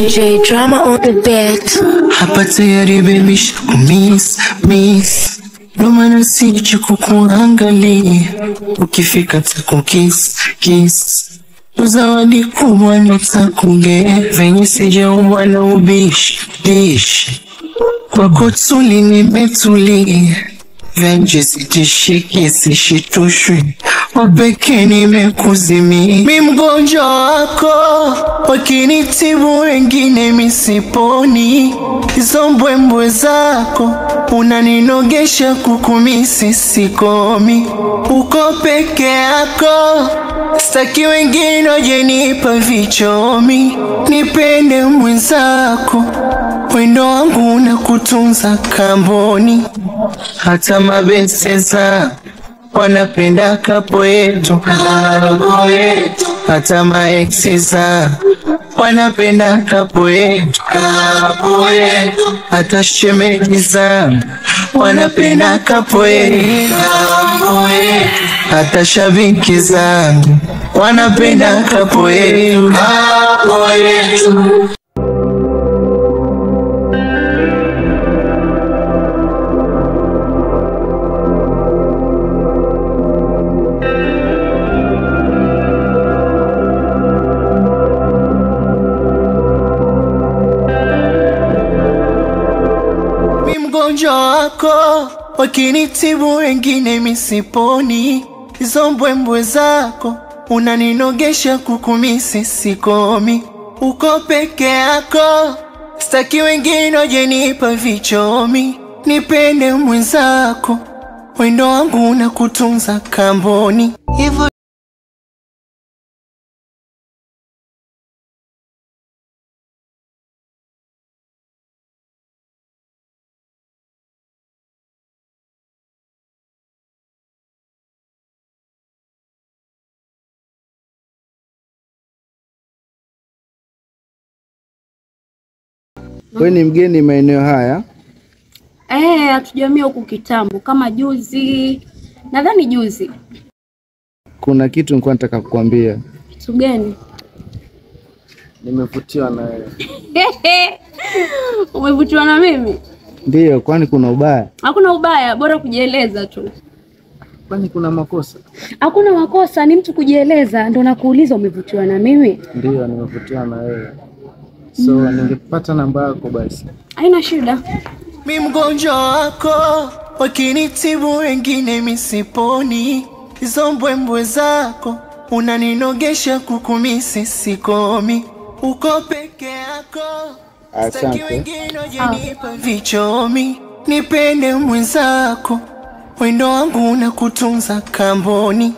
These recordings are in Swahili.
DJ drama on the beat. Hapa tayari baby miss Romana siji kukuangalia. Ukifika kiss uzawadi kubwa nitakugea. Venye sijaumwa na ubishi kwako tuli nimetulia. Venje sitishiki sishitushwi, wapeke nimekuzimia. Mi mgonjwa wako, wakinitibu wengine misiponi. Hizo mbwembwe zako unaninogesha, kukumisi sikomi. Uko peke yako, staki wengine wajenipa vichomi. Nipende mwenzako, wendo wangu na kutunza kamboni. Hata mabenseza wanapenda kapo yetu. Hata maexeza wanapenda kapo yetu. Hata shemeji zangu wanapenda kapo yetu. Hata shabiki zangu wanapenda kapo yetu. Mgonjwa wako, wakinitibu wengine misiponi. Hizo mbwembwe zako unaninogesha, kukumisi sikomi. Uko peke yako, staki wengine wajenipa vichomi. Nipende mwenzako, wendo wangu na kutunza kamboni. Hivyo wewe ni mgeni maeneo haya? Hatujamia huku kitambo, kama juzi. Nadhani juzi. Kuna kitu nilikuwa nataka kukuambia. Kitu gani? Nimevutiwa na wewe. Umevutiwa na mimi? Ndiyo, kwani kuna ubaya? Hakuna ubaya, bora kujieleza tu. Kwani kuna makosa? Hakuna makosa, ni mtu kujieleza. Ndio nakuuliza umevutiwa na mimi? Ndiyo, nimevutiwa na wewe. So, ningepata namba yako basi. Haina shida. Mi mgonjwa wako, wakinitibu wengine misiponi. Hizo mbwembwe zako unaninogesha, kukumisi sikomi. Uko peke yako, staki wengine wajenipa vichomi. Nipende mwenzako, wendo wangu na kutunza kamboni.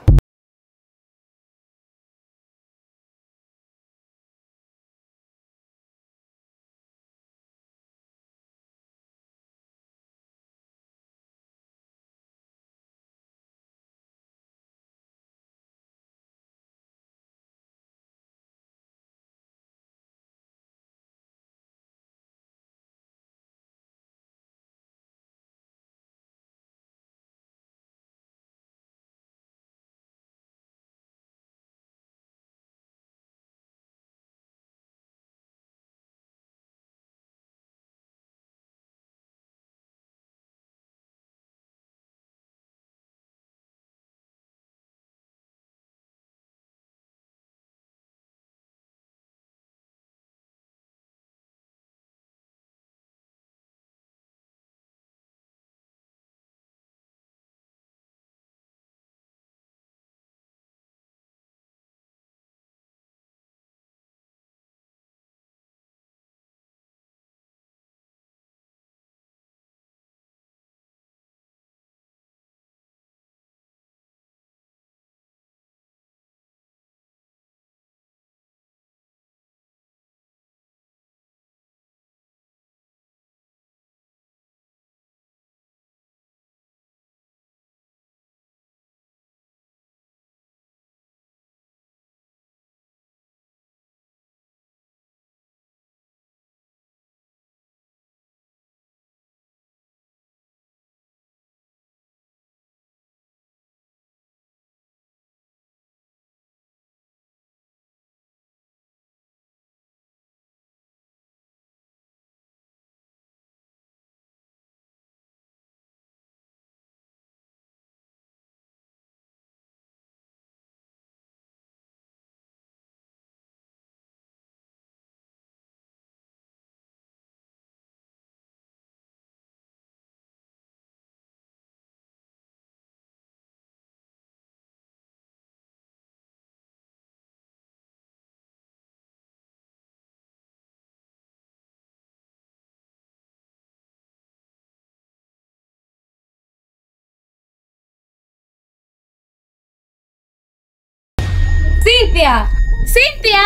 Cynthia. Cynthia?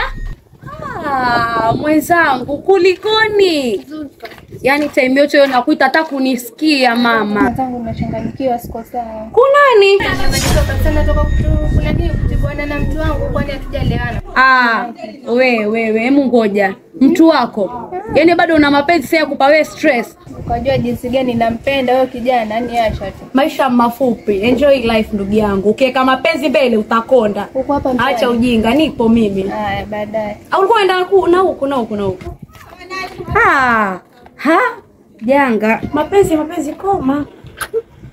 Mwenzangu kulikoni? Yaani time yote nakuita hata kunisikia mama. Mwenzangu nimechanganyikiwa, siko sawa. Kunani? Natoka kuna nini kutibwana na mtu wangu kwani hatujaelewana. Wewe, hebu ngoja. Mtu wako. Yaani bado una mapenzi sasa kupa wewe stress. Ukajua jinsi gani nampenda wewe kijana, ni acha tu. Maisha mafupi, enjoy life ndugu yangu. Ukiweka mapenzi mbele utakonda. Uko hapa mtaani. Acha ujinga, nipo mimi. Haya baadaye. Au ulikuwa unaenda na huko. Janga, mapenzi koma.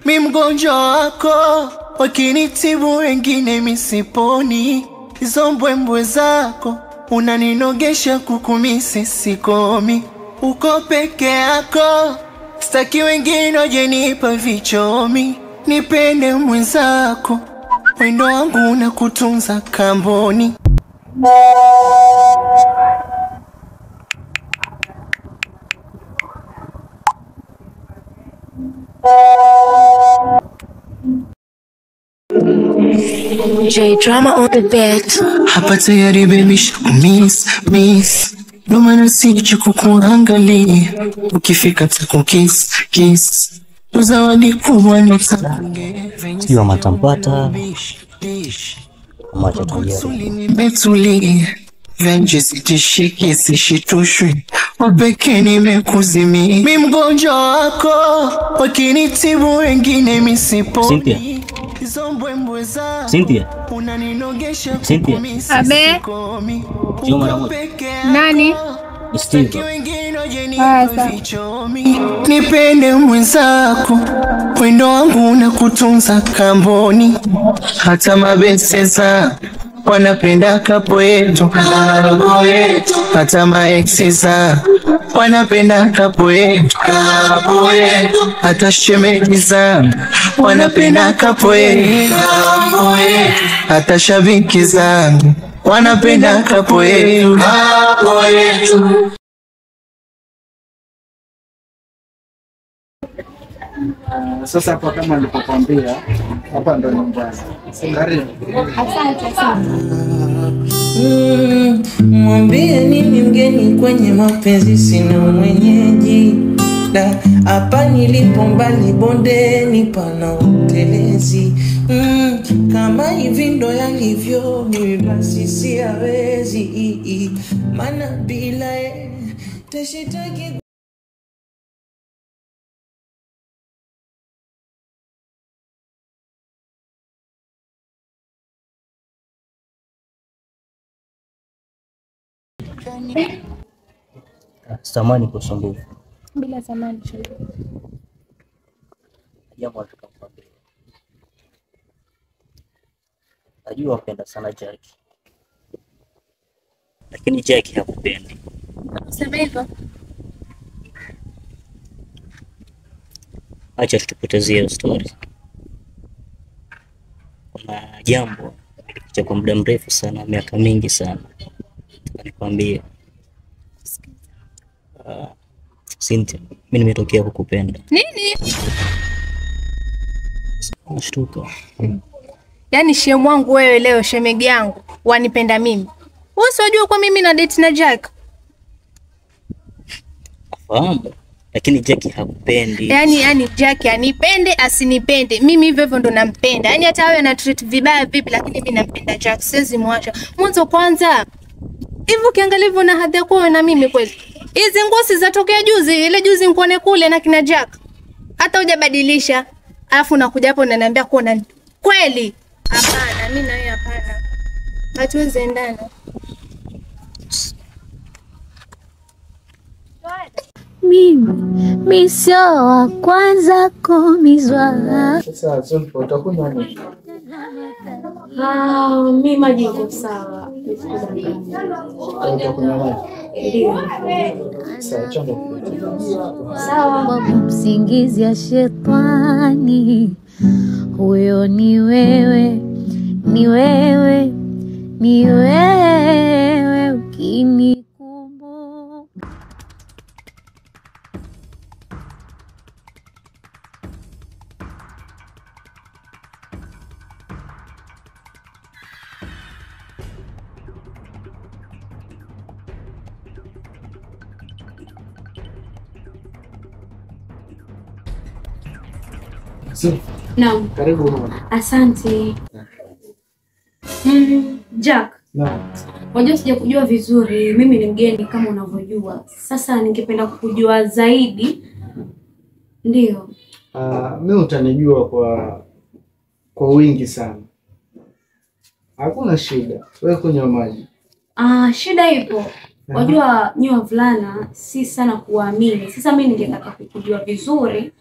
Mi mgonjwa wako, wakinitibu wengine misiponi. Hizo mbwembwe zako, unaninogesha kukumisi sikomi. Uko peke yako, staki wengine wajenipa vichomi. Nipende mwenzako, wendo wangu na kutunza kamboni. J Drama on the beat. Hapa tayari baby miss ndo maana siji kukuangalia. Ukifika kiss uzawadi kubwa nitange. Sio matampata macho nimetulia venje sitishiki sishitushwi wapeke nimekuzimia. Mi mgonjwa wako, wakinitibu wengine misiponi. Cynthia. Abe. Nani? Steve. Nipende mwenzako, wendo wangu na kutunza kamboni. Hata mabeseza wanapenda kapo yetu. Hata maexeza wanapenda kapo yetu. Hata shemeji zangu wanapenda kapo yetu. Hata shabiki zangu wanapenda kapo yetu. Sasa hapa kama nilipokuambia, hapa ndo nyumbani. Karibu. Asante sana. Mwambie nini mgeni kwenye mapenzi, sina mwenyeji. Hapa nilipo mbali bondeni pana utelezi. Kama hivi ndo yalivyo mimi basi siwezi. Maana bila tashitaki. Samani kusumbufu. Bila samani. Jambo nataka kukwambia. Najua wapenda sana Jackie. Lakini Jackie hakupendi. Sema hivyo. Acha tutupotezie story. Kuna jambo nilikuja kwa muda mrefu sana, miaka mingi sana. Nikwambie. Cynthia, mimi nimetokea kukupenda. Nini? Nashtuka. Yaani shemu wangu wewe leo, shemegi yangu, wanipenda mimi. Wewe unajua kwa mimi na date na Jack. Fahamu, lakini Jackie hakupendi. Yaani Jack anipende asinipende, mimi hivyo hivyo ndo nampenda. Yaani hata wewe ana treat vibaya vipi, lakini mimi nampenda Jack, siwezi muacha. Mwanzo kwanza hivi ukiangalia hivyo na hadhi yako na mimi kweli. Hizi ngosi zatokea juzi, ile juzi nikuone kule na kina Jack. Hata hujabadilisha. Alafu nakuja hapo unaniambia kuna kweli? Hapana, mimi na wewe hapana. Hatuwezi endana. Mimi sio wa kwanza kumizwa. Sasa Zulfa utakunywa nini? Mimi maji iko sawa. Utakunywa maji? Ndio. Sawa, chongo. Sawa. Msingizi ya shetani. Huyo ni wewe ukinikumbuka. So, Naam. karibu mama. Asante. Jack, Naam. wajua sijakujua vizuri, mimi ni mgeni kama unavyojua. Sasa ningependa kukujua zaidi. Ndio. Mimi utanijua kwa wingi sana. Hakuna shida. Wewe kunywa maji. Shida ipo. Wajua nyi wavulana si sana kuamini. Sasa mimi ningetaka kukujua vizuri.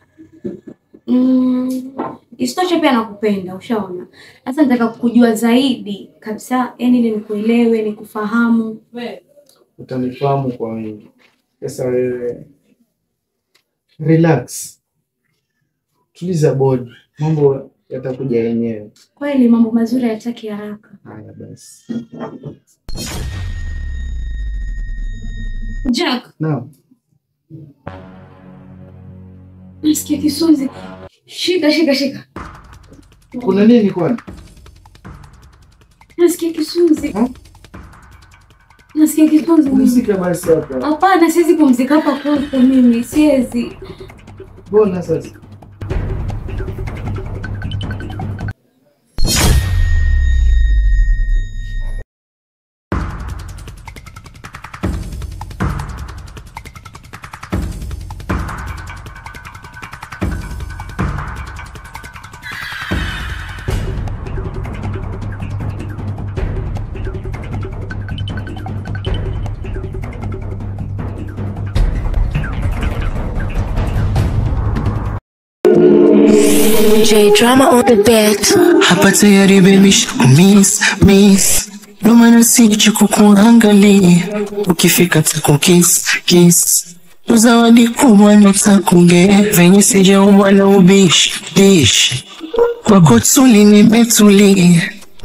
Isitoshe pia nakupenda, ushaona. Sasa nataka kukujua zaidi kabisa, yani ili nikuelewe, nikufahamu. Utanifahamu kwa wingi. Sasa wewe relax. Tuliza body. Mambo yatakuja yenyewe. Kweli mambo mazuri hayataki haraka. Haya basi. Jack, Naam. nasikia kisunzi. Shika. Kuna nini kwani? Nasikia kisunzi. Nasikia kisunzi. Pumzika basi hapa. Hapana, siwezi pumzika hapa kwako mimi, siwezi. Mbona sasa? J drama on the bed. Hapa tayari baby miss. Ndo maana siji kukuangalia. Ukifika kiss. Zawadi kubwa nitakuge. Venye sijaumwa na ubishi. Kwako tuli nimetulia.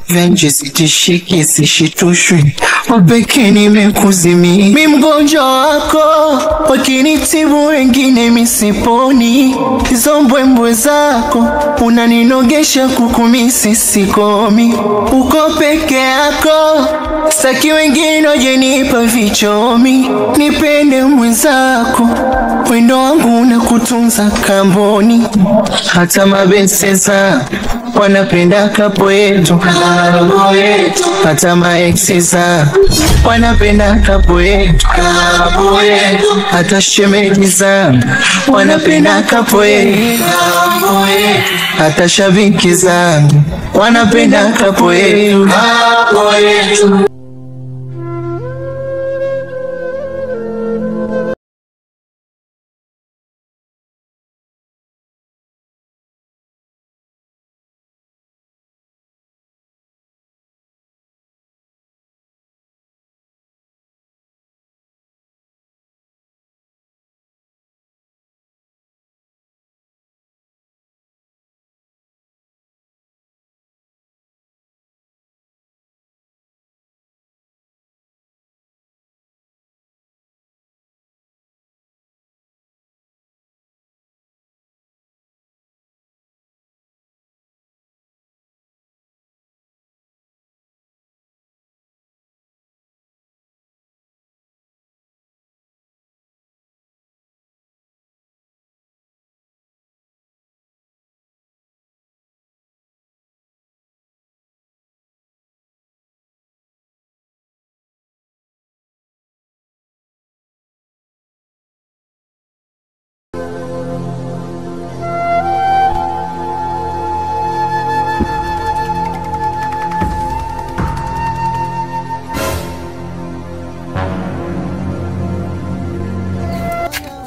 Venje sitishiki sishitushwi. Wapeke nimekuzimia. Mi mgonjwa wako. Wakinitibu wengine misiponi. Hizo mbwembwe zako unaninogesha kukumisi sikomi. Uko peke yako. Saki wengine wajenipa vichomi. Nipende mwenzako. Wendo wangu na kutunza kamboni. Hata mabenseza wanapenda kapo yetu. Hata maexeza wanapenda kapo yetu. Hata shemeji zangu wanapenda kapo yetu. Hata shabiki zangu wanapenda kapo yetu.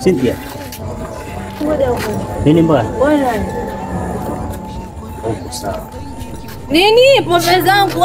Cynthia. Nini mbaya? Sawa. Nini pombe zangu?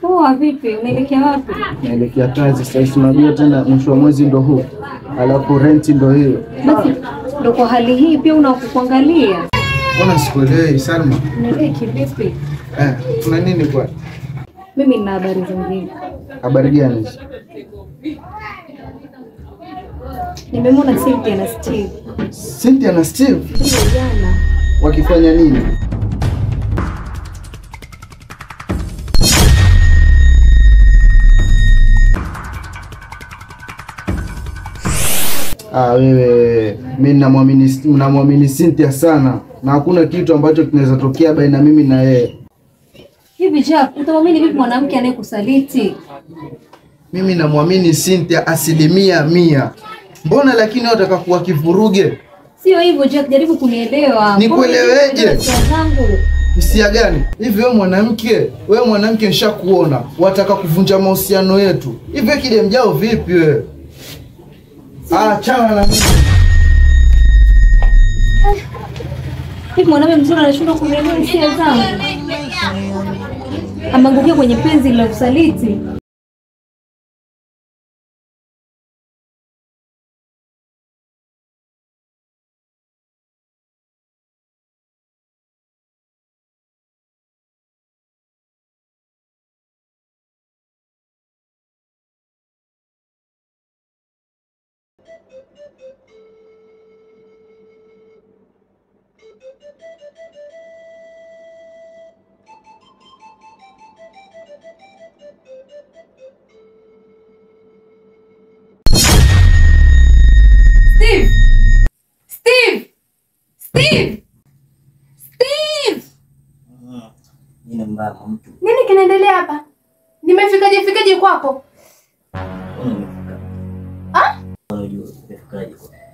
Poa, vipi? Unaelekea wapi? Naelekea kazi sasa, unajua tena mwisho wa mwezi ndo huu. Alafu renti ndo hiyo. Basi ndo kwa hali hii pia unakuangalia. Mbona sikuelewi Salma? Unaelekea vipi? Kuna nini kwa? Mimi nina habari zingine. Habari gani? Nimemwona Cynthia na Steve. Cynthia na Steve? Ndio jana. Wakifanya nini? Wewe, mimi namwamini Cynthia sana na hakuna kitu ambacho kinaweza tokea baina mimi na yeye. Hivi Jack, utamwamini vipi mwanamke anayekusaliti? Mimi namwamini Cynthia 100%. Mbona lakini wataka kuwa kivuruge? Sio hivyo Jack, jaribu kunielewa. Nikueleweje? Hisia gani? Hivi wewe mwanamke nishakuona, wataka kuvunja mahusiano yetu. Hivi kile mjao vipi wewe? Chana na mimi. Hivi mwanamke mzuri anashindwa kunielewa hisia zangu. Ameangukia kwenye penzi la usaliti. Nini kinaendelea hapa? Nimefikaje kwako?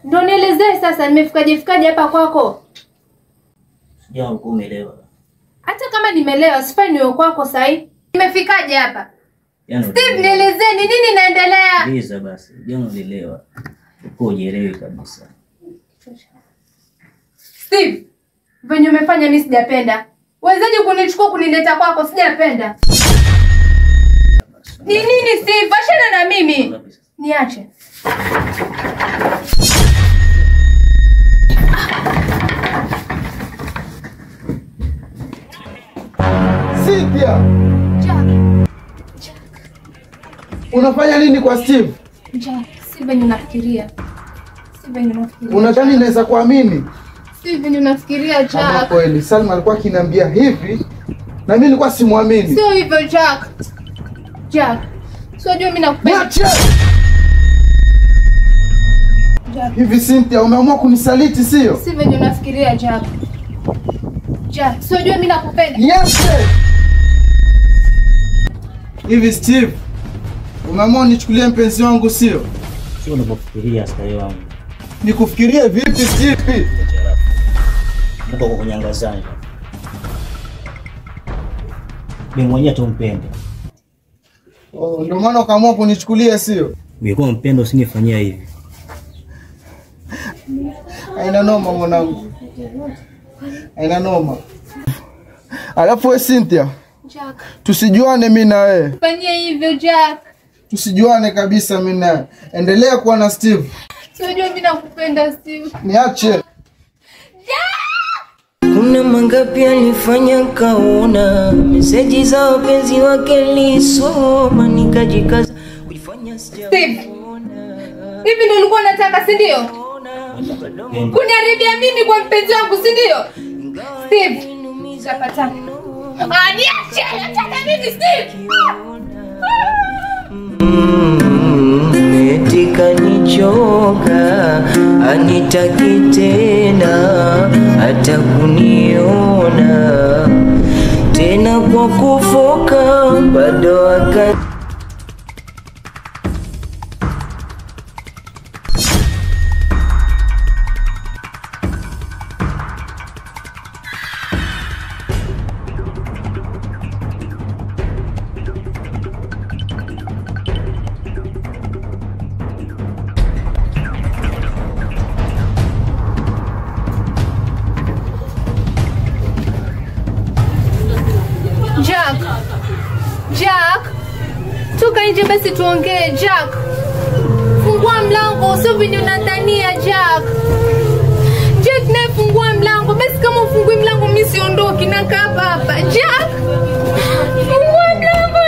Ndio nielezee sasa, nimefikaje hapa kwako? Sijao umeelewa. Hata kama nimeelewa, sifai niwe kwako sasa. Nimefikaje hapa? Steve, nielezee ni nini inaendelea? Liza basi, jana ulielewa. Uko ujielewi kabisa. Steve, venye umefanya mimi sijapenda. Wezaje kunichukua kunileta kwako, sijapenda. Ni nini Steve? Achana na mimi. Niache. Cynthia! Unafanya nini kwa Steve? Si venye unafikiria. Unadhani naweza kuamini? Si venye unafikiria Jack. Kweli Salma alikuwa akiniambia hivi na mimi nilikuwa simwamini. Sio hivyo Jack. Sio mimi nakupenda. Hivi Cynthia umeamua kunisaliti sio? Si venye unafikiria Jack. Sio mimi nakupenda. Niache. Hivi Steve umeamua nichukulie mpenzi wangu sio? Sio unapofikiria sasa wangu. Nikufikirie vipi Steve? Mko kunyangazana. Mimi mwenyewe tumpende. Ndio maana ukaamua kunichukulia sio? Ningekuwa mpendo usinifanyia hivi. Haina noma mwanangu. Haina noma. Alafu wewe Cynthia, Jack, tusijuane mimi na wewe. fanyia hivyo Jack. Tusijuane kabisa mimi na wewe. Endelea kuwa na Steve. Sio mimi nakupenda Steve. Niache. Kuna mangapi alifanya kaona meseji za wapenzi wake lisoma nikajikaza kuifanya Steve, hivi ndio ulikuwa unataka si ndio? Kuniharibia mimi kwa mpenzi wangu si ndio? Steve, zapata. Niache, nataka mimi Steve. Tika nichoka anitaki tena hata kuniona tena kwa kufoka bado Jack, toka nje basi tuongee. Jack, fungua mlango, sio vile unadhania. Jack, naye fungua mlango basi. Kama ufungui mlango mimi siondoki, nakaa hapa. Jack, fungua mlango.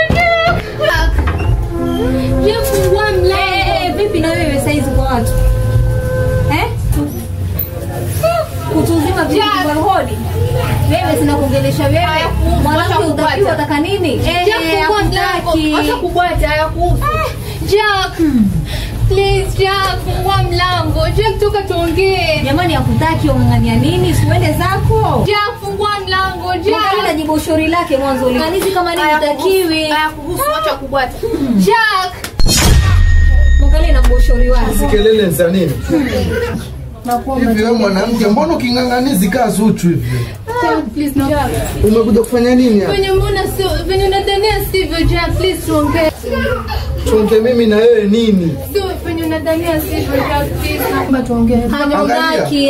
Jack, fungua mlango. Vipi na wewe saizi kwa watu? Kutuzima vipi kwa hodi? Wewe sina kuongelesha wewe. Mwanamke utakiwa unataka nini? Fungua mlango. Acha kubwata hayakuhusu. Jack, please Jack, fungua mlango. Jack, toka tuongee. Jamani hakutaki ungangania nini? Usiende zako. Jack, fungua mlango. Jack, unajibu shauri lake mwanzo ulikanisi kama nini utakiwi. Hayakuhusu, acha kubwata. Jack, mwangalie na mboshori wake. Sikelele za nini? Hivi wewe mwanamke mbona ukinganganizi kaa zuchu hivi? Jack, please no. Jack, umekuja kufanya nini hapa? Venye unadhania sivyo. Jack, please tuongee. Tuongee mimi na wewe nini? Sio venye unadhania sivyo. Jack, please naomba tuongee.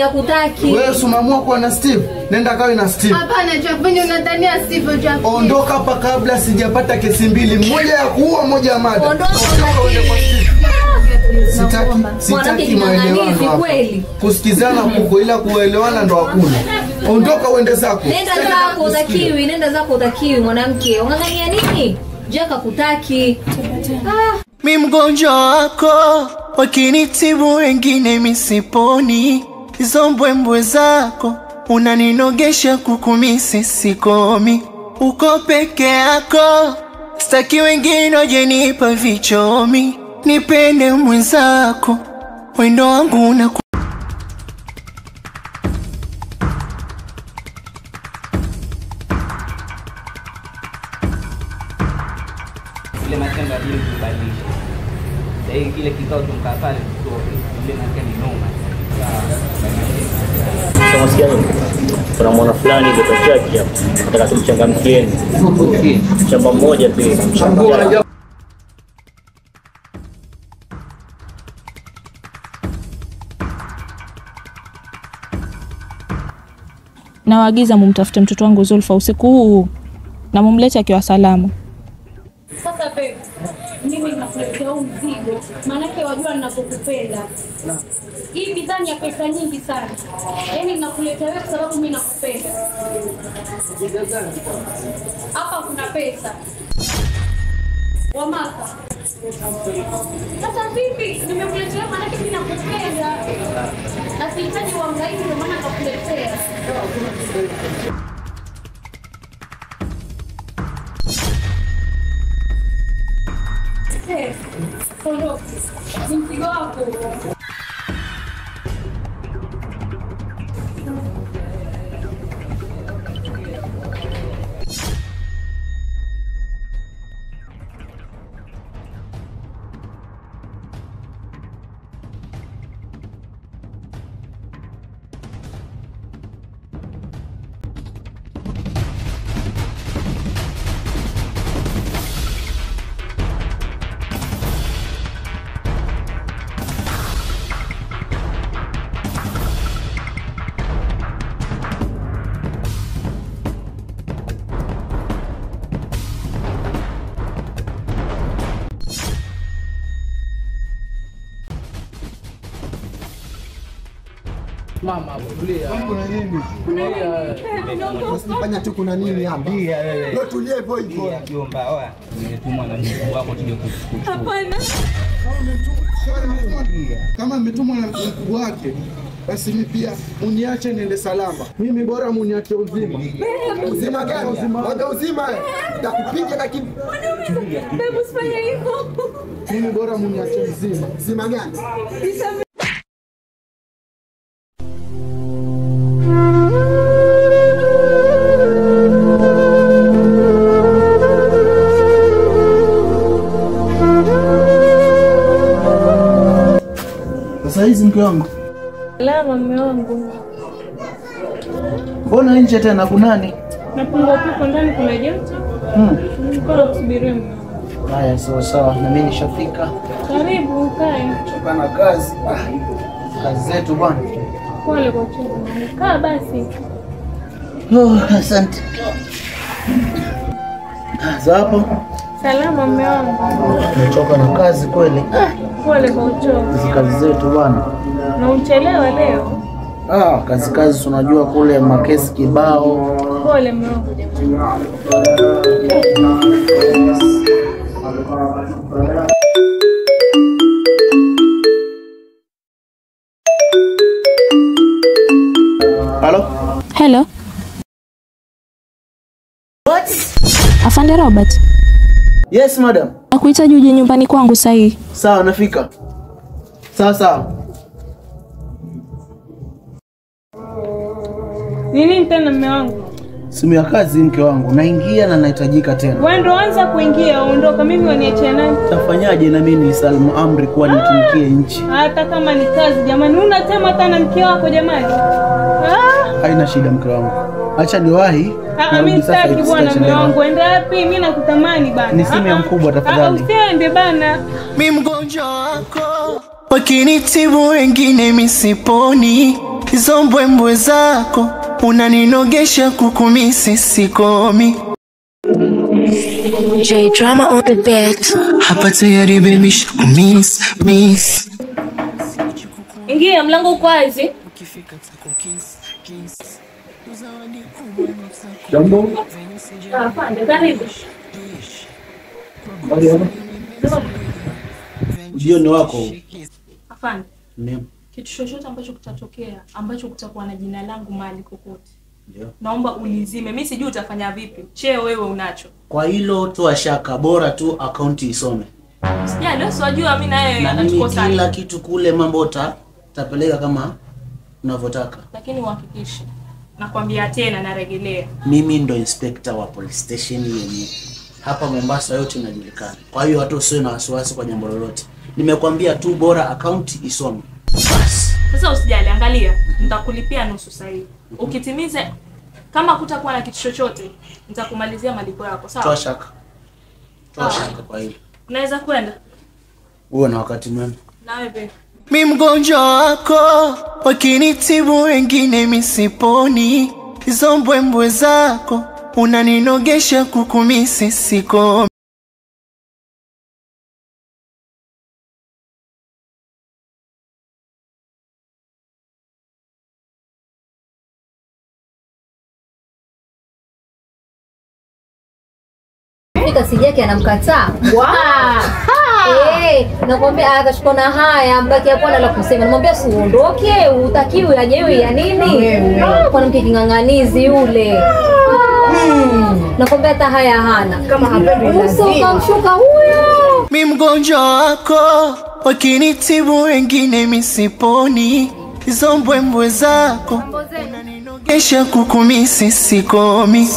Hakutaki. Wewe usimamua kuwa na Steve. Nenda kawe na Steve. Hapana Jack, venye unadhania sivyo. Jack, ondoka hapa kabla sijapata kesi mbili, moja ya kuua, moja ya mada. Ondoka uende kwa Steve. Sitaki maelewano kweli. Kusikizana kuko ila kuelewana ndo hakuna. Ondoka uende zako. Nenda zako utakiwi, mwanamke. Ungangania nini? Jack hakutaki. Mi mgonjwa wako, wakinitibu wengine misiponi. Hizo mbwembwe zako unaninogesha, kukumisi sikomi. Uko peke yako, staki wengine wajenipa vichomi. Nipende mwenzako, wendo wangu unaku ile matendo ili kubadilisha. Sasa kile kikao tumkaa pale tutoke. Ile matendo ni noma. Tunasikia nini? Kuna mwana fulani ndio chaki hapo. Nataka tumchangamkieni. Chamba mmoja pia. Nawaagiza mumtafute mtoto wangu Zulfa usiku huu na mumlete akiwa salama. Sasa babe, mimi nakuletea huu mzigo, maana yake wajua ninakupenda. Hii bidhaa ni ya pesa nyingi sana. Yaani nakuletea wewe kwa sababu mimi nakupenda. Hapa kuna pesa. Wamaka. Sasa vipi? Nimekuletea maana yake mimi nakupenda. Na sihitaji uangaike ndio maana nakuletea. Ni mzigo wako. Mama, tulia. Kuna nini? Usifanya tu kuna nini hapa? Ndio wewe. Ndio tulie hivyo hivyo. Kiomba oa, nimetumwa na mkuu wako tuje kuchukua. Hapana. Kama umetumwa na mkuu wake, basi mimi pia uniache niende salama. Mimi bora muniache uzima. Uzima gani? Waga uzima. Nitakupiga lakini Hebu usifanye hivyo. mimi bora muniache uzima. Uzima gani? Sasa hizi mke wangu. Salama mume wangu. Mbona nje tena kunani? Napungua upepo ndani kuna joto. Nilikuwa nakusubiria mume wangu. Haya, sawa. Na mimi nishafika. Karibu ukae. Chukana kazi. Kazi zetu bwana. Pole kwa chumba. Kaa basi. Oh, asante. Zapo? Salama mume wangu. Nimechoka na kazi kweli. Pole kwa uchovu. Hizi kazi zetu bwana. Na uchelewa leo. Kazi unajua kule makesi kibao. Pole mume wangu. Hello. What? Afande Robert. Yes madam. Nakuhitaji uje nyumbani kwangu sasa hivi. Sawa, nafika. Sawa. Nini tena mume wangu? Simu ya kazi mke wangu. Naingia na nahitajika tena. Wewe ndo anza kuingia, uondoka, mimi waniachia nani? Tafanyaje na mimi ni Salmu amri kwa nitumikie nchi. Hata kama ni kazi jamani, unatema tena mke wako jamani. Haina shida mke wangu. Acha niwahi. Mimi sitaki bwana mume wangu. Enda wapi? Mimi nakutamani bana. Ni simu ya mkubwa tafadhali. Usiende bana. Mimi mgonjwa wako. Wakinitibu wengine misiponi. Hizo mbwembwe zako unaninogesha kukumisi sikomi. J Drama on the beat. Hapa tayari baby miss. Ingia, mlango uko wazi. Jambo. Afande, karibu. Jioni wako. Afande. Ndio. Kitu chochote ambacho kitatokea ambacho kutakuwa na jina langu mahali kokote. Ndio. Naomba ulizime. Mimi sijui utafanya vipi. Cheo wewe unacho. Kwa hilo toa shaka, bora tu akaunti isome. Ya leo siwajua mimi na yeye anatukosana. Kila kitu kule mambo tapeleka kama unavyotaka. Lakini uhakikishe. Nakwambia tena narejelea. Mimi ndo inspector wa police station yenyewe. Hapa Mombasa yote inajulikana. Kwa hiyo hata usiwe na wasiwasi kwa jambo lolote. Nimekwambia tu bora akaunti isome. Bas. Sasa usijali, angalia. Nitakulipia nusu sasa hivi. Ukitimiza kama kutakuwa na kitu chochote, nitakumalizia malipo yako, sawa? Toa shaka. Toa shaka kwa hilo. Unaweza kwenda? Uwe na wakati mwema. Na wewe. Mimi mgonjwa wako, wakinitibu wengine misiponi. Hizo mbwembwe zako unaninogesha kukumisi sikomi. Kasiji yake anamkataa. Nakwambia akashikona haya mbaki hapo na la kusema. Namwambia si uondoke, utakiwi ajewe ya nini? Mwanamke kinganganizi yule. Nakwambia hata haya hana. Kama hapendi lazima. Kamshuka huyo. Mimi mgonjwa wako, wakinitibu wengine misiponi. Hizo mbwembwe zako unaninogesha kukumisi sikomi.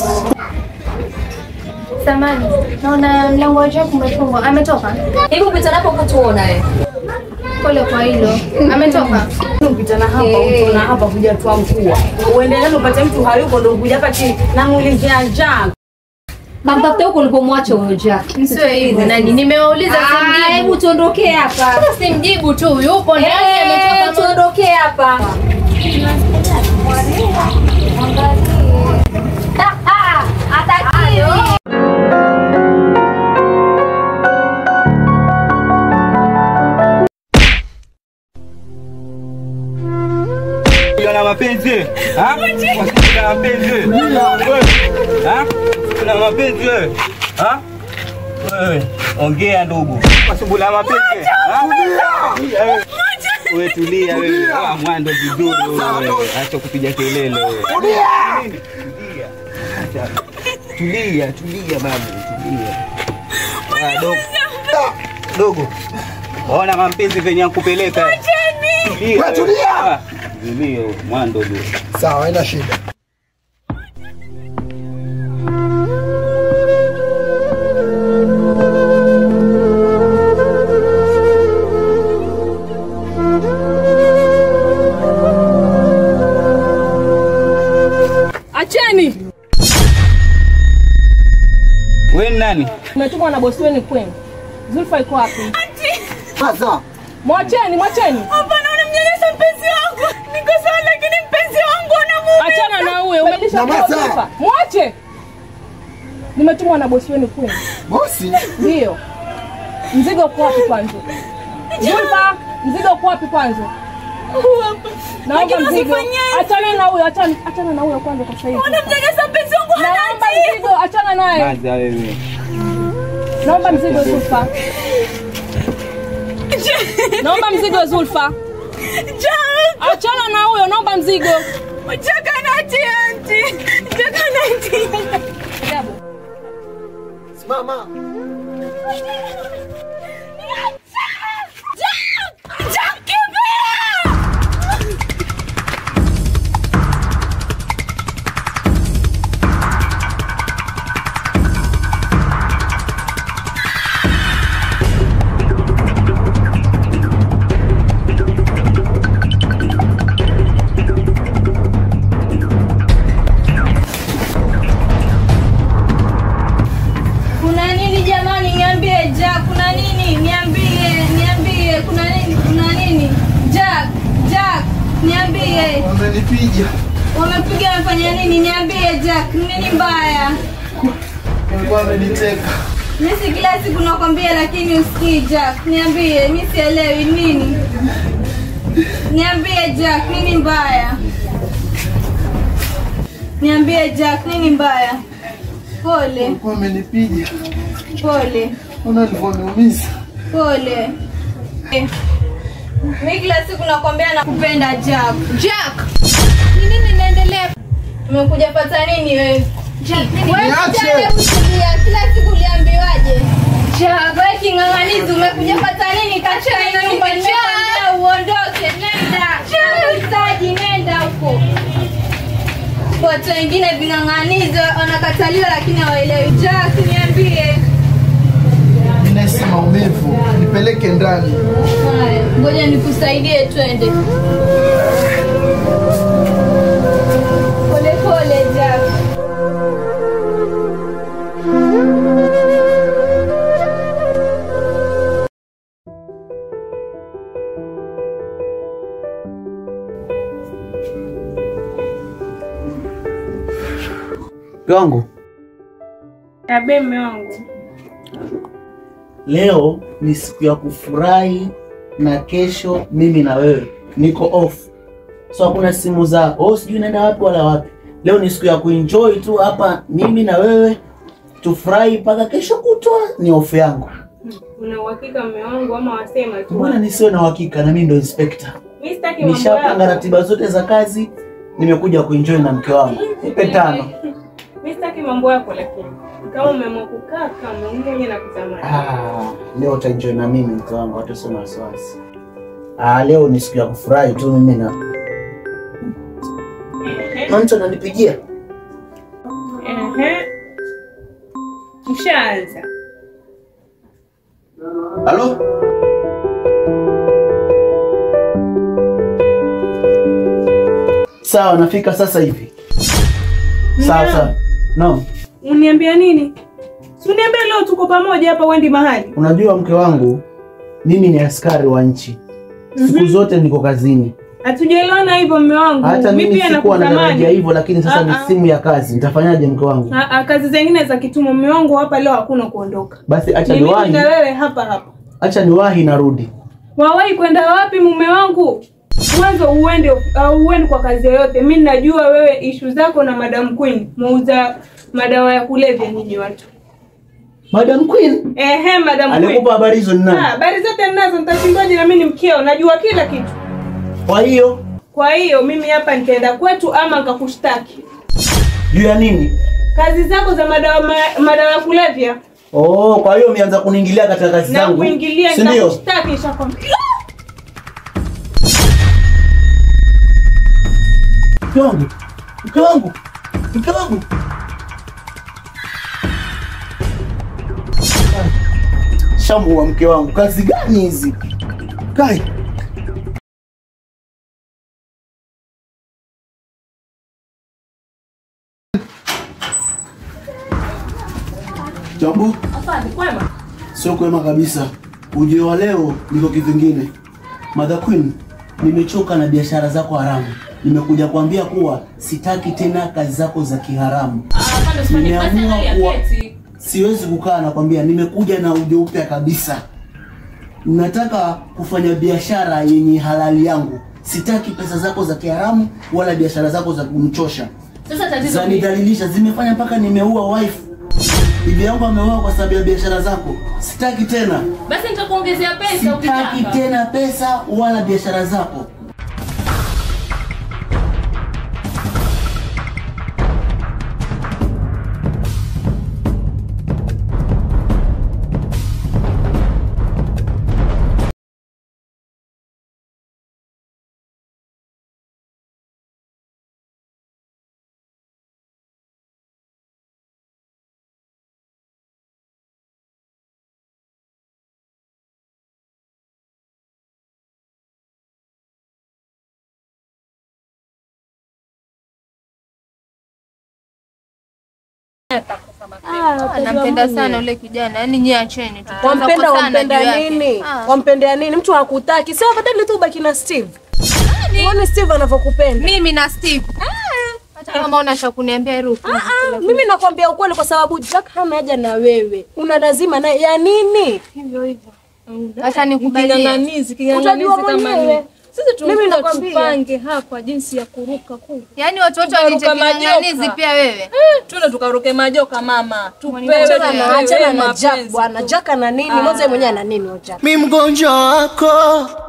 Samani, naona mlango wa Jack umefungwa. Ametoka? Hebu pita napo kutuona wewe. Pole kwa hilo. Ametoka? Ukipita na hapa, utaona hapa kuja tu mkuu. Uendelee upate mtu hayuko ndio kuja hapa chini. Namuulizia Jack. Kamtafute huko ulipomwacha huyo Jack. Sio hivi nani? Nimewauliza simjibu. Hebu tuondokee hapa. Sasa simjibu tu, yupo ndani ametoka, tuondokee hapa. Kuna mapenzi? Kuna mapenzi? Kuna mapenzi wewe? Wewe ongea ndugu. Kuna mapenzi? Wewe tulia wewe. Mwando vizuri wewe. Acha kupiga kelele wewe. Tulia babu, tulia. Dogo. Ona mapenzi venye yakupeleka. Tulia. Ndio mwando ndio. Sawa, haina shida. Acheni. Wewe nani? Umetumwa na bosi wenu kwenu. Zulfa iko wapi? Sasa. Mwacheni. Hapana, unamnyanyasa mpenzi wangu. Niko sawa lakini mpenzi wangu anamuumiza. Achana na huyo, umelisha Zulfa. Mwache. Nimetumwa na bosi wenu Queen. Bosi? Ndio. Mzigo uko wapi kwanza? Zulfa, mzigo uko wapi kwanza? Naomba mzigo. Achana na huyo kwanza kwa sasa hivi. Unamtegesa mpenzi wangu hana Naomba mzigo, achana naye. Maza wewe. Naomba mzigo Zulfa. Naomba mzigo Zulfa. Achana na huyo, naomba mzigo. Chaka nati auntie. Chaka nati. Simama. Kuna nini jamani? Niambie Jack, kuna nini? Niambie, kuna nini? Jack, niambie. Wamenipiga. Wamepiga wamefanya nini? Niambie Jack, nini mbaya? Walikuwa wameniteka. Mimi kila siku nakwambia lakini usikii Jack. Niambie, mimi sielewi nini. Niambie Jack, nini mbaya? Niambie Jack, nini mbaya? Pole. Walikuwa wamenipiga. Pole. Unaniumiza. Pole. Mimi kila siku nakwambia nakupenda Jack. Jack. Ni nini inaendelea? Umekuja pata nini wewe? Jack, wewe kila siku uliambiwaje? Jack, wewe king'ang'anizi umekuja pata nini? Kacha hiyo nyumba njoo uondoke, nenda. Unahitaji nenda huko. Watu wengine ving'ang'anizi wanakataliwa lakini hawaelewi. Jack, niambie. Ninahisi maumivu. Nipeleke ndani. Haya, ngoja nikusaidie twende. Pole Jack. Wangu. Abe mume wangu. Leo ni siku ya kufurahi na kesho mimi na wewe niko off. So hakuna simu za sijui naenda wapi wala wapi. Leo ni siku ya kuenjoy tu hapa mimi na wewe tufurahi mpaka kesho kutwa ni off yangu. Una uhakika mume wangu ama wasema tu? Mbona nisiwe na uhakika na mimi ndo inspector? Mimi sitaki mambo yako. Nishapanga ratiba zote za kazi, nimekuja kuenjoy na mke wangu. Nipe tano. Mimi sitaki mambo yako lakini kama umeamua kukaa kama mwenyewe na kutamani. Leo utaenjoy na mimi mke wangu, hata sio na wasiwasi. Leo ni siku ya kufurahi tu mimi na mtu ananipigia. Kishaanza. Halo? Sawa, nafika sasa hivi. Sawa. No. Uniambia nini? Si uniambia leo tuko pamoja hapa wendi mahali. Unajua mke wangu, mimi ni askari wa nchi. Siku zote niko kazini. Hatujaelewana hivyo mume wangu. Hata mimi sikuwa natarajia hivyo lakini sasa ni simu ya kazi. Nitafanyaje mke wangu? Kazi zingine za kitumo mume wangu hapa leo hakuna kuondoka. Basi acha niwahi. Mimi wewe hapa. Acha niwahi narudi. Wawahi kwenda wapi mume wangu? Mwanzo uende kwa kazi yoyote. Mimi najua wewe issue zako na Madam Queen. Muuza madawa ya kulevya nyinyi watu. Madam Queen? Madam Queen. Alikupa habari hizo nani? Habari zote ninazo, nitashindaje na mimi ni mkeo, najua kila kitu. Kwa hiyo mimi hapa nitaenda kwetu ama nikakushtaki. Juu ya nini? Kazi zako za madawa ya kulevya. Kwa hiyo umeanza kuniingilia katika kazi zangu. Na kuingilia nitakushtaki nishakwambia. Mke wangu. Shamu wa mke wangu, kazi gani hizi? Kai. Jambo? Afande, kwema? Sio kwema kabisa. Ujio wa leo niko kivingine. Mother Queen, nimechoka na biashara zako haramu. Nimekuja kuambia kuwa sitaki tena kazi zako za kiharamu. Afande, usifanye kazi ya keti. siwezi kukaa nakwambia nimekuja na ujeupe kabisa. Nataka kufanya biashara yenye halali yangu. Sitaki pesa zako za kiharamu wala biashara zako za kumchosha. Sasa tatizo zanidhalilisha, zimefanya mpaka nimeua wife. Bibi yangu ameoa kwa sababu ya biashara zako. Sitaki tena. Basi nitakuongezea pesa ukitaka. Sitaki tena pesa wala biashara zako. Nampenda sana ule kijana. Yaani nyie acheni tu. Wampenda nini? Wampendea nini? Mtu hakutaki. Sasa badala tu ubaki na Steve. Uone Steve anavyokupenda. Mimi na Steve. Hata kama unasha kuniambia ruhusa. Mimi nakwambia ukweli kwa sababu Jack hana haja na wewe. Una lazima na ya nini? Hivyo hivyo. Hata nikubalie. Kiganganizi kama nini? Sisi tupange hapa jinsi ya kuruka kule. Yaani watu wote wanichekanizi pia wewe. Twende tukaruke majoka mama. Achana na Jack bwana. Jack ana nini? Mwanzo mwenyewe ana nini Jack? Mimi mgonjwa wako,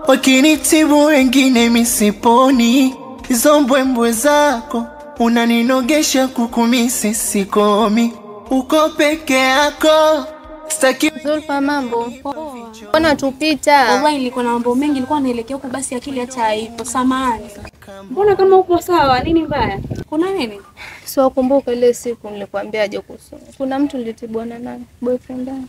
wakinitibu wengine misiponi. Hizo mbwembwe zako unaninogesha kukumisi sikomi. Uko peke yako. Sitaki Zulfa mambo. Mbona tupita? Wallahi nilikuwa na mambo mengi, nilikuwa naelekea huko basi akili hata haipo. Samahani. Mbona kama upo sawa? Nini mbaya? Kuna nini? Sio kumbuka ile siku nilikwambia aje kusoma. Kuna mtu nilitibwa na nani? Boyfriend wangu.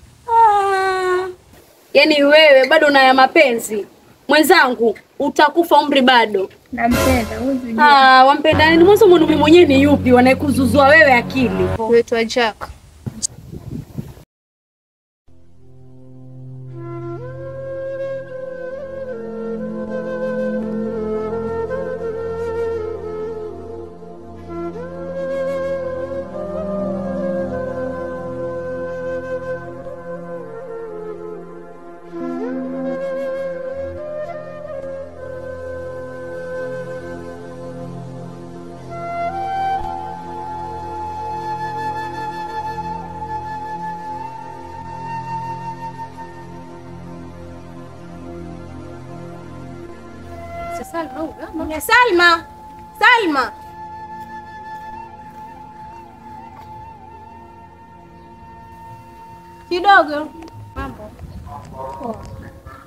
Yaani wewe bado una ya mapenzi. Mwenzangu, utakufa umri bado. Nampenda, wewe. Wampenda nini? Mwanzo mwanaume mwenyewe ni yupi wanayekuzuzua wewe akili? Wetu Jack. Salma. Kidogo. Mambo.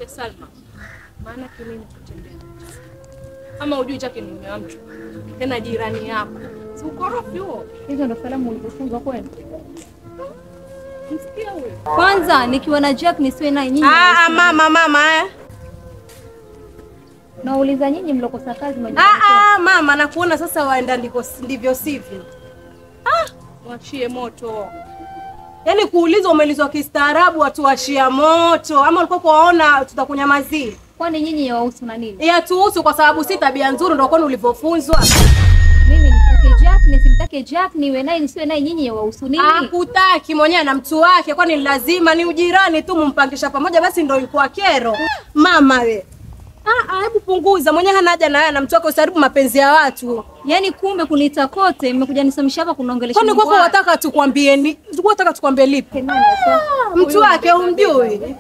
Salma. Maana kimi nikutembea. Ama ujui chake ni mume wa mtu. Tena jirani yako. Si ukorofi huo. Hizo ndo salamu ulizofunzwa kwenu. Msikia wewe. Kwanza nikiwa na Jack nisiwe naye nyinyi. Mama. Nauliza nyinyi mlokosa kazi Mama nakuona sasa waenda ndivyo sivyo. Wachie moto. Yaani kuuliza umeulizwa kistaarabu watu washia moto ama ulikuwa kuwaona tutakunyamazia? Kwani nyinyi yawahusu na nini? Yatuhusu kwa sababu si tabia nzuri ndio kwani ulivyofunzwa. Mimi nitake Jack nisimtake Jack niwe naye nisiwe naye nyinyi yawahusu nini? Hakutaki mwenyewe na mtu wake kwani lazima ni ujirani tu mumpangisha pamoja basi ndio ilikuwa kero. Mama we. Hebu punguza mwenyewe hana haja na wewe na mtu wako usiharibu mapenzi ya watu. Yaani kumbe kuniita kote mmekuja nisomesha hapa kunaongelesha. Kwani kwako wataka tukwambie ni? Wataka tukwambie lipi? Mtu wake umjui.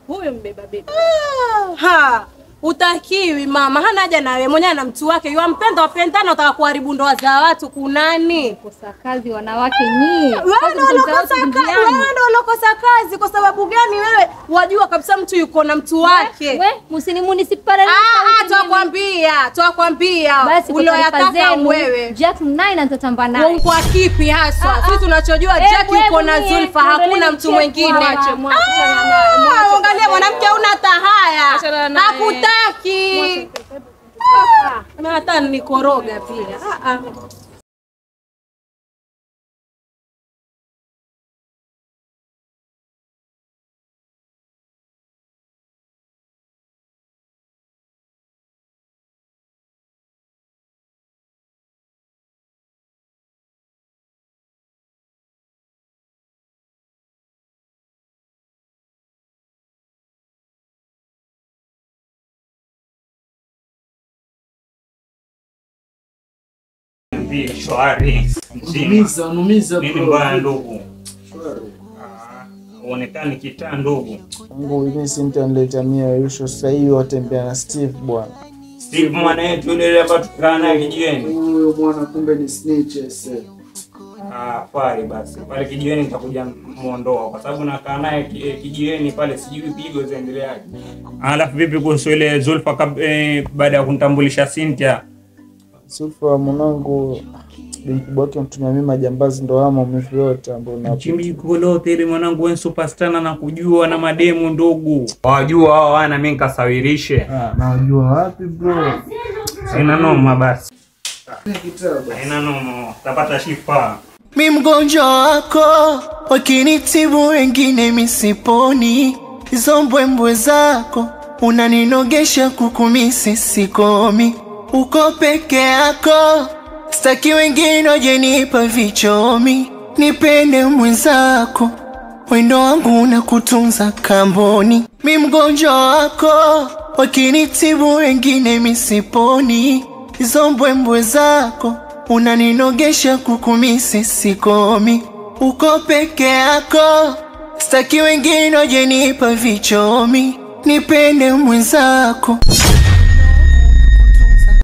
Huyo mbeba beba. Utakiwi mama, hana haja na wewe mwenyewe na mtu wake. Yuampenda wapendana utaka kuharibu ndoa za watu kunani? Kosa kazi wanawake nyinyi. Wewe ndio ulokosa kazi kwa sababu gani wewe? Wajua kabisa mtu yuko na mtu wake. Wewe msinimunisipara. Twakwambia. Basi uloyataka wewe. Jack naye natatamba naye. Uongo kipi haswa? Sisi tunachojua Jack yuko na Zulfa, hakuna mtu mwingine. Angalia mwanamke huna tahaya. Hakutaki. Na hata nikoroga pia. Vipi shwari? Unumiza nini mbaya ndugu? Uonekani kitaa ndugu. Mungu hivi sintanileta mia yusho sasa hivi watembea na Steve bwana. Steve mwana yetu yule hapa tukaa naye kijiweni. Huyo mwana kumbe ni snitch ese. Pale basi. Pale kijiweni nitakuja muondoa kwa sababu nakaa naye kijiweni pale sijui pigo zaendeleaje. Alafu vipi kuhusu ile Zulfa baada ya kunitambulisha Cynthia? Zulfa mwanangu mkubwa wake mtumia mimi majambazi ndo ama mwifu yote ambao na chimbi kolote ile mwanangu wewe superstar na nakujua na mademu ndugu. Wajua hao wana mimi nikasawirishe. Najua wapi bro? Haina noma basi. Haina noma, tapata shifa. Mi mgonjwa wako, wakinitibu wengine misiponi. Hizo mbwembwe zako, unaninogesha kukumisi sikomi. Uko peke yako, staki wengine wajenipa vichomi. Nipende mwenzako, wendo wangu na kutunza kamboni. Mi mgonjwa wako, wakinitibu wengine misiponi. Hizo mbwembwe zako, unaninogesha kukumisi sikomi. Uko peke yako, staki wengine wajenipa vichomi. Nipende mwenzako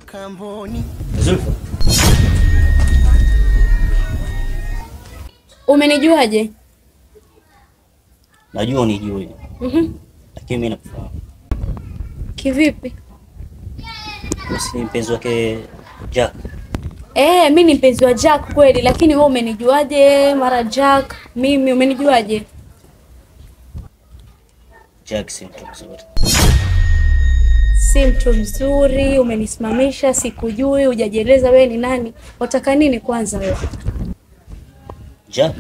kamboni. Zulfa, umenijuaje? Najua unijue. Lakini mimi nakufahamu. Kivipi? Si mpenzi wake Jack. Mimi ni mpenzi wa Jack kweli, lakini wewe umenijuaje mara Jack? Mimi umenijuaje? Jack si mtu mzuri. Si mtu mzuri, umenisimamisha, sikujui, hujajieleza wewe ni nani. Wataka nini kwanza wewe? Jack,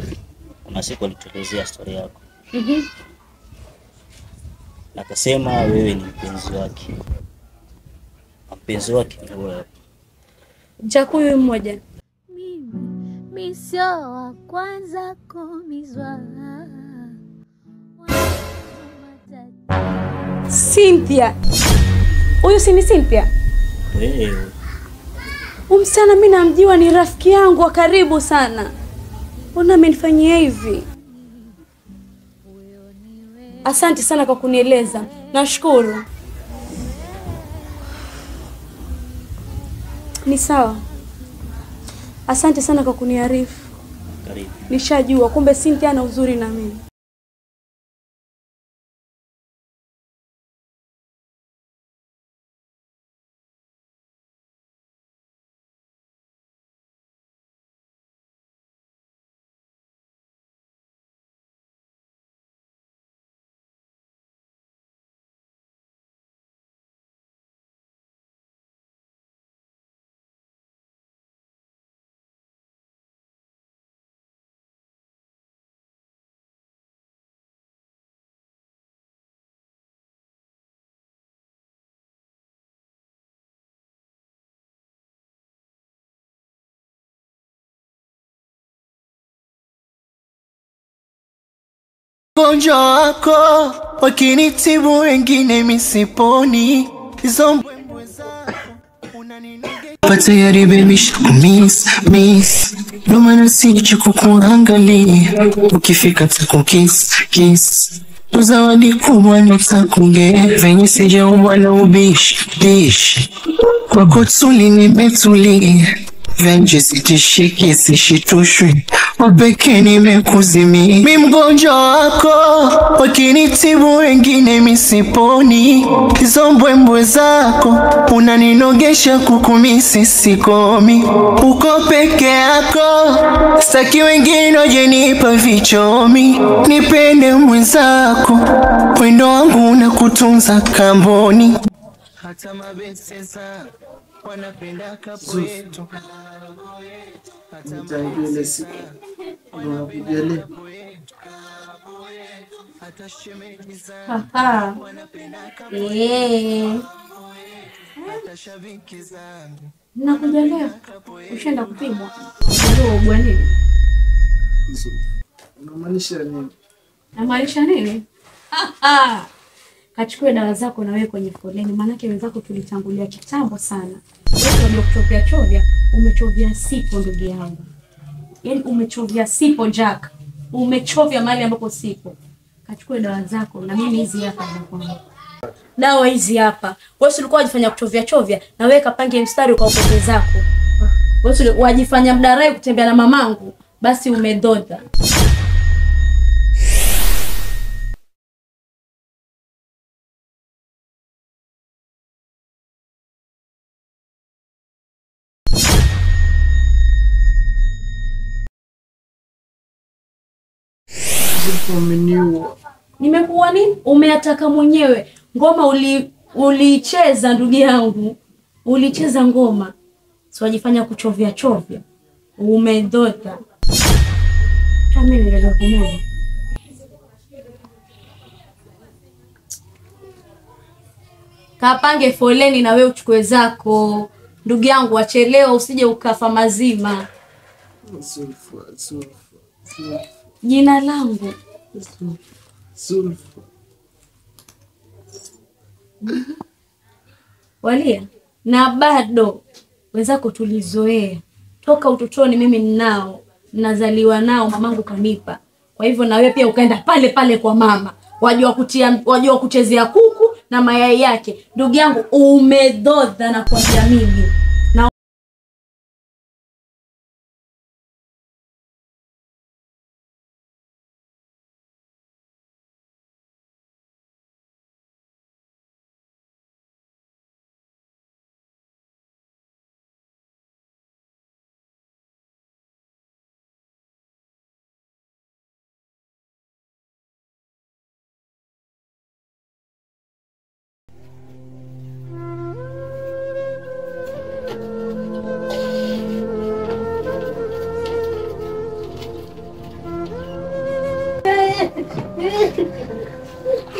kuna siku alituelezea story yako. Nakasema wewe ni mpenzi wake. Mpenzi wake ni wewe. Jack huyu mmoja. Mimi sio wa kwanza kumizwa. Cynthia. Huyu si ni Cynthia? Wewe. Msichana mimi namjua, ni rafiki yangu wa karibu sana. Mbona amenifanyia hivi? Asante sana kwa kunieleza. Nashukuru. Ni sawa. Asante sana kwa kuniarifu. Karibu. Nishajua kumbe Cynthia ana uzuri na mimi. Mgonjwa wako, wakinitibu wengine misiponi. Hizo mbwembwe zako, unaninogesha pata yari baby miss. Ndo maana siji kukuangalia. Ukifika kiss. Zawadi kubwa nitakuge. Venye sijaumbwa na ubishi. Kwako tuli nimetulia. Venje sitishiki sishitushwi. Wapeke nimekuzimia. Mi mgonjwa wako, wakinitibu wengine misiponi. Hizo mbwembwe zako, unaninogesha kukumisi sikomi. Uko peke yako, staki wengine wajenipa vichomi. Nipende mwenzako, wendo wangu na kutunza kamboni. Hata mabeseza wanapenda kapo yetu. Nitangia ile siku unakuja leo. Nakuja leo. Ushaenda kupimwa. Ndio ubwa nini? Unamaanisha nini? Namaanisha nini? Kachukue dawa zako na wewe kwenye foleni, maana wenzako tulitangulia kitambo sana. Wewe ndio kutopia chovya, Umechovya sipo ndugu yangu. Yaani umechovya sipo Jack. Umechovya mahali ambapo sipo. Kachukue dawa zako na mimi hizi hapa za kwangu. Dawa hizi hapa. Wewe ulikuwa unajifanya kuchovya na wewe kapange mstari ukaupete zako. Wewe wajifanya mdarai kutembea na mamangu, basi umedonda. Nimekuwa nini? Umeataka mwenyewe. Ngoma ulicheza ndugu yangu. Ulicheza ngoma. Si wajifanya kuchovya. Umedota. Kama nilivyo kumoja. Kapange foleni na wewe uchukue zako. Ndugu yangu achelewa usije ukafa mazima. Zulfa. Jina langu Zulfa. Walia na bado wenzako tulizoea toka utotoni, mimi ninao, nazaliwa nao, mamangu kanipa. Kwa hivyo na wewe pia ukaenda pale kwa mama. Wajua kuchezea kuku na mayai yake. Ndugu yangu umedodha na kuambia mimi. Na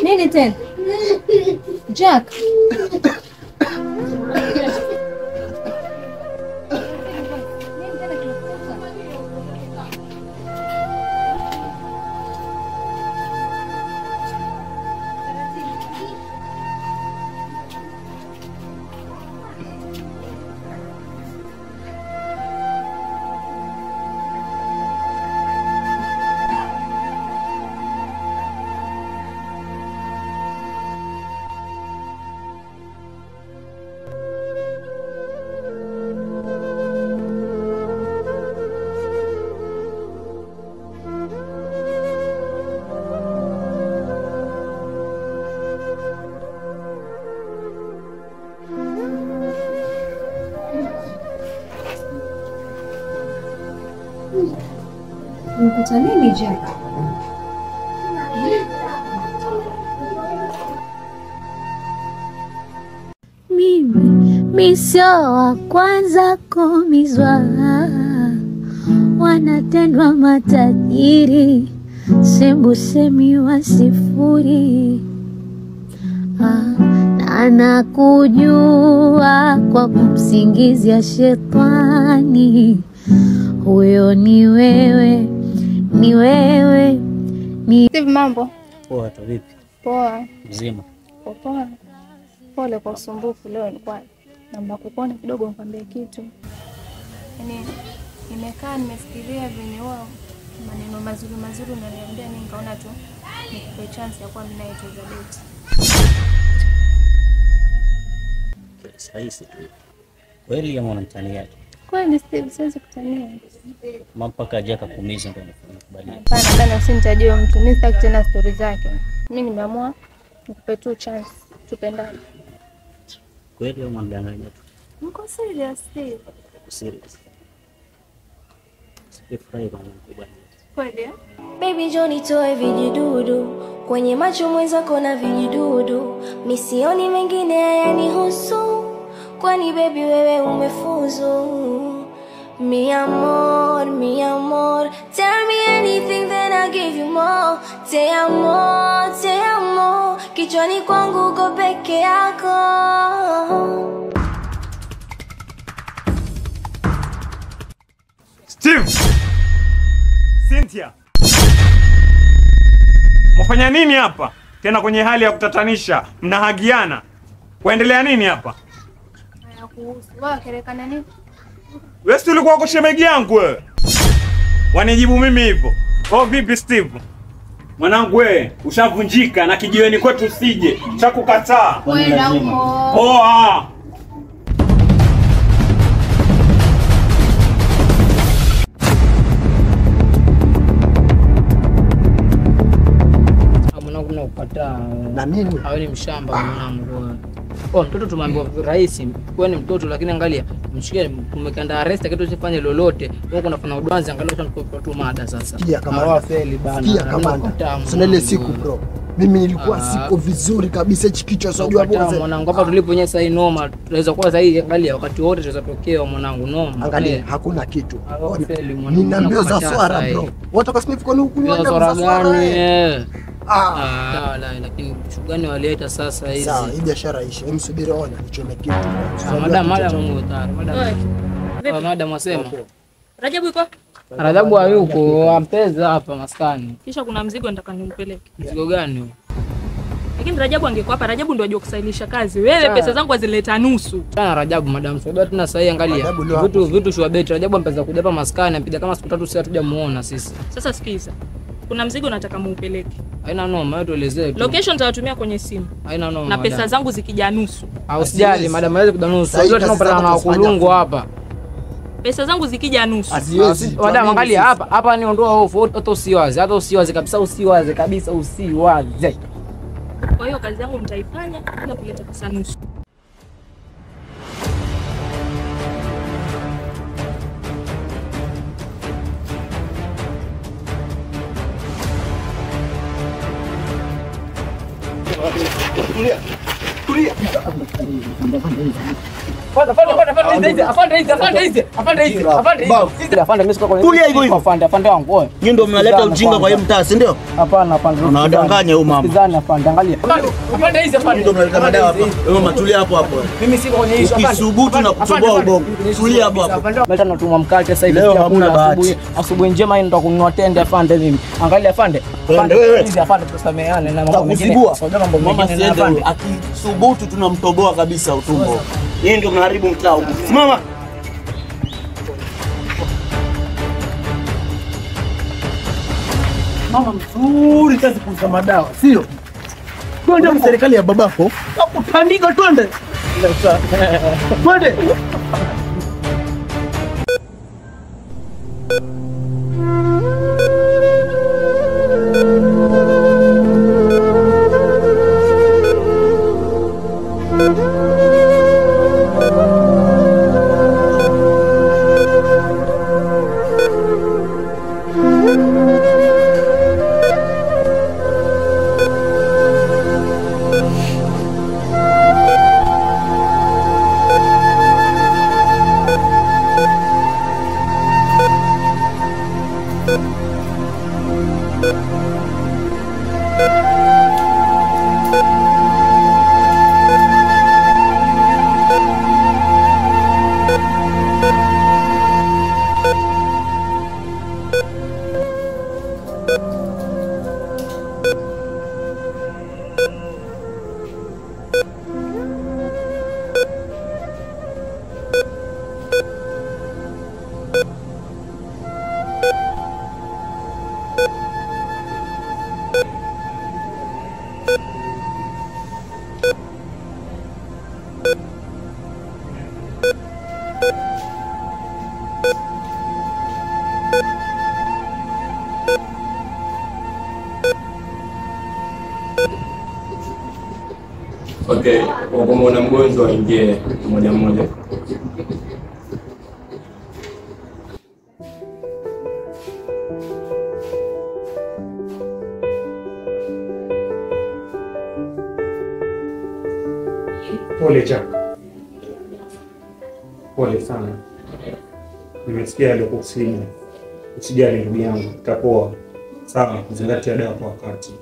nini tena? Jack. Unkuta nini Jack? Mimi sio wa kwanza kumizwa, wanatendwa matajiri, sembusemi wa sifuri. Na nakujua kwa kumsingizia shetani. Huyo ni wewe. Steve, mambo? Poa tu, vipi? Poa. Mzima. Poa. Pole kwa usumbufu leo, nilikuwa naomba kukuona kidogo nikwambie kitu. Yaani nimekaa nimefikiria venye wao maneno mazuri unaniambia, mimi nikaona tu nikupe chance ya kuwa mimi naye tuweza date. Sahihi tu. Kweli ama unamtania tu? Kweli Steve, siwezi kutania. Mpaka Jack kuumiza ndio nakubali. Hapana bana, usinitajie mtu. Mimi sitaki tena story zake. Mimi nimeamua nikupe tu chance tupendane. Kweli ama unadanganya tu? Niko serious Steve. Serious. Sifai bana kubali. Kweli? Baby Johnny toe vijidudu kwenye macho mwenzako na vijidudu, misioni mengine hayanihusu, kwani baby wewe umefuzu. Mi amor, tell me anything then I'll give you more. Te amo, kichwani kwangu uko peke yako. Steve! Cynthia! Mfanya nini hapa? Tena kwenye hali ya kutatanisha, mnahagiana. Kuendelea nini hapa? Hayakuhusu. Wewe kerekana nini? Wewe si ulikuwa kwa shemegi yangu wewe? Wanijibu mimi hivyo. Oh, vipi Steve? Mwanangu wewe, ushavunjika na kijiweni kwetu usije. Chakukataa. Kwenda huko. Oh, Mwanangu nakukataa. Na nini? Hawe ni mshamba mwanangu. Oh, mtoto tumambiwa rahisi. Wewe ni mtoto lakini angalia, mshikie umekanda arrest kitu usifanye lolote. Wewe kunafanya udwanzi angalia utakupa tu mada sasa. Sikia kama hawafeli bana. Sikia kama sina ile siku bro. Mimi nilikuwa siko vizuri kabisa hichi kichwa sijua bwana. Mwanangu hapa tulipo nyesa hii noma. Tunaweza kuwa sasa hii angalia wakati wote tunaweza tokea mwanangu noma. Angalia hakuna kitu. Nina mbio za swara bro. Watu kasema kwa huku ni swara gani? Lakini shugani waleta sasa hizi. Sawa, hii biashara ishe. Msubiri ona nichome kitu. Madam Mungu tayari. Madam wasema. Rajabu yuko? Rajabu hayuko, ampeza hapa maskani. Kisha kuna mzigo nataka nimpeleke. Mzigo gani huo? Lakini Rajabu angekuwa hapa, Rajabu ndio ajua kusailisha kazi. Wewe pesa zangu azileta nusu. Sana Rajabu madam, sababu tuna sahi angalia. Vitu shua beti Rajabu ampeza kuja hapa maskani, ampiga kama siku 3 sisi hatujamuona sisi. Sasa sikiza. Kuna mzigo nataka muupeleke. Haina noma, wewe tuelezee tu. Location nitawatumia kwenye simu. Haina noma. Na pesa zangu zikija nusu. Usijali madam, hawezi kuja nusu. Unajua tunapata na kulungu hapa. Pesa zangu zikija nusu. Madam angalia hapa ni ondoa hofu, hata usiwaze kabisa, usiwaze. Kwa hiyo kazi yangu mtaifanya bila kuleta pesa nusu. Tulia. Afande wangu. Nyinyi ndio mnaleta ujinga kwa hii mtaa, si ndio? Hapana afande. Unawadanganya huyu mama. Sikizani afande, angalia. Afande hizi afande. Ndio mnaleta madawa hapa. Wewe matulia hapo hapo. Mimi siko kwenye hizo afande. Ukisubutu na kutoboa ubongo. Tulia hapo hapo. Meta natumwa mkate sasa hivi chakula asubuhi njema hii ndo kununua tende afande mimi. Angalia afande. Hizi afande tusameane na mambo mengine. Mama siende. Akisubutu tunamtoboa kabisa utumbo. Yeye ndio mnaharibu mtaa huko. Simama. Mama mzuri kazi kuuza madawa, sio? Twende serikali ya babako. Utandika twende. Twende. Okay, unapomuona mgonjwa aingie mmoja mmoja. Pole Jack. Pole sana. Nimesikia alikusinya. Usijali ndugu yangu, utapoa. Sawa, zingatia dawa kwa wakati.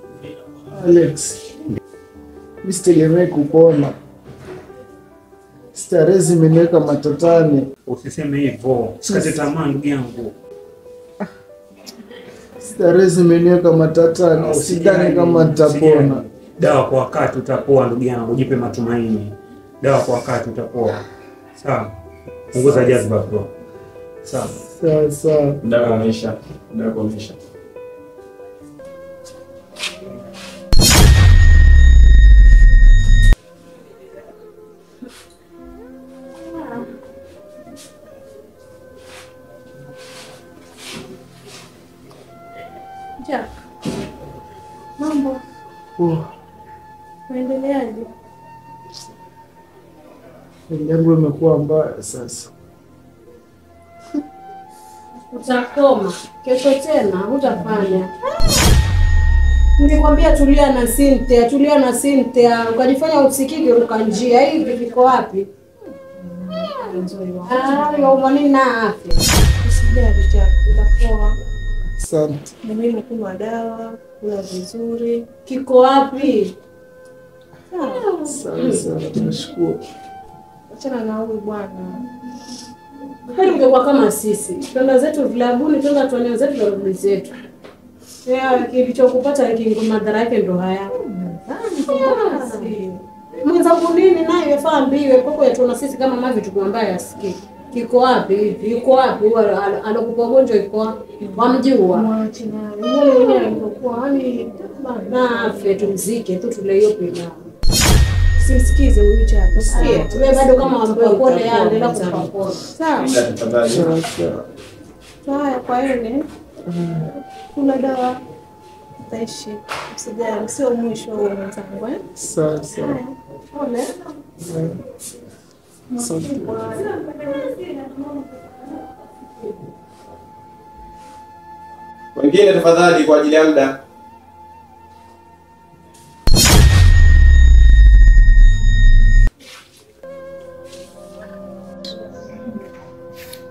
Alex. Msitegemee kupona. Starehe zimeniweka matatani. Usiseme hivyo. Usikate tamaa ndugu yangu. Starehe zimeniweka matatani. Sidhani kama nitapona. Dawa kwa wakati utapoa ndugu yangu, jipe matumaini. Dawa kwa wakati utapoa. Sawa. Punguza jazba bro. Sawa. Sawa. Muda umeisha. Jack. Mambo. Unaendeleaje? Jambo limekuwa mbaya sasa. Utakoma. Kesho tena hutafanya. Nilikwambia tulia na Cynthia, ukajifanya usikike ruka njia. Hivi viko wapi? Yaumani na afya. Usijali Jack, utapoa. Asante. Mimi nakunywa dawa, kula vizuri. Kiko wapi? Sawa, nashukuru. Achana na huyu bwana. Hadi ungekuwa kama sisi. Twenda zetu vilabuni, twenda tuone zetu na rudi zetu. Kilichokupata madhara yake ndo haya. Mwenzangu nini naye yafaa mbiwe koko yetu na sisi kama mavi tukuambia yasikie. Kiko wapi hivi? Yuko wapi? Alokupa gonjwa yuko wapi? Wamjua. Mwache naye. Yule mwenyewe alikuwa yani na afya tumzike tu tule hiyo pila. Simsikize huyu Jack. Sikia, wewe bado kama wambo pole yale nenda kupapona. Sawa. Haya kwa yule. Kula dawa. Utaishi. Usijali, sio mwisho huo mwenzangu eh? Sawa. Pole. Asante. Wengine tafadhali kwa ajili ya muda.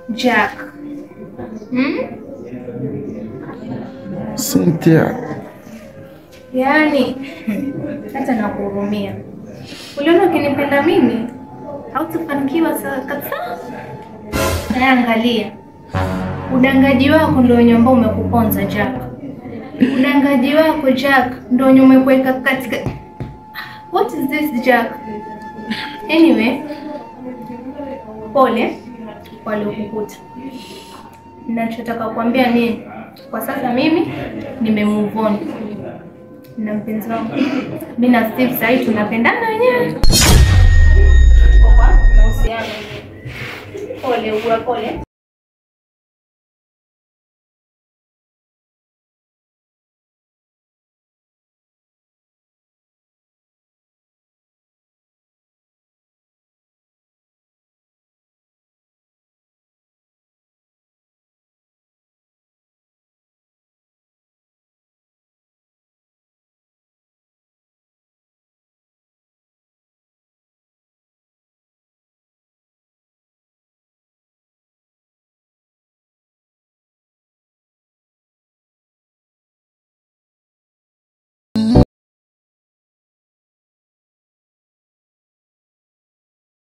Jack. Cynthia. Yaani hata nakuhurumia. Uliona ukinipenda mimi hautafanikiwa kabisa. Angalia. Udangaji wako ndio wenye ambao umekuponza Jack. Udangaji wako Jack ndio wenye umekuweka katika. What is this Jack? Anyway, pole wale ukukuta. Ninachotaka kuambia nini? Kwa sasa mimi nime-move on na mpenzi wangu. Mimi na Steve sasa tunapendana wenyewe. Kwa mahusiano. Pole.